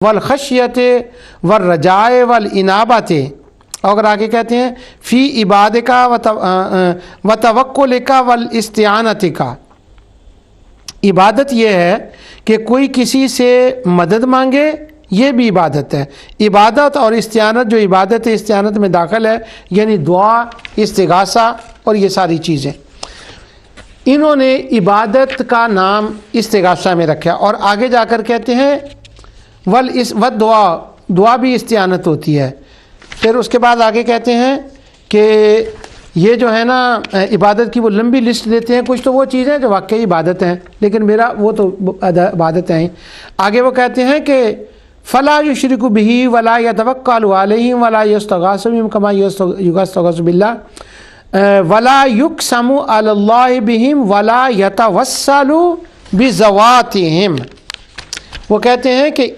वल खशियत व रजाए वल इनाबत। और आगे कहते हैं फ़ी इबाद का व तवक्कुल का वल इस्तिआनत का। इबादत यह है कि कोई किसी से मदद मांगे, ये भी इबादत है। इबादत और इस्तिआनत, जो इबादत है इस्तिआनत में दाखिल है, यानी दुआ, इस्तिगासा और ये सारी चीज़ें। इन्होंने इबादत का नाम इस्तिगासा में रखा और आगे जाकर कहते हैं वल दुआ, दुआ भी इस्तिआनत होती है। फिर उसके बाद आगे कहते हैं कि ये जो है ना इबादत की वो लंबी लिस्ट देते हैं। कुछ तो वो चीज़ें जो वाकई इबादत हैं, लेकिन मेरा वो तो इबादत हैं। आगे वो कहते हैं कि फ़ला युशरिकु बिही वला यतवक्कलु अलैहि वला यस्तगासु बिहिम कमा युगस्तगासु बिल्लाह वला युक़समु अलल्लाहि बिहिम वला यतवस्सलु बिज़वातिहिम। वो कहते हैं कि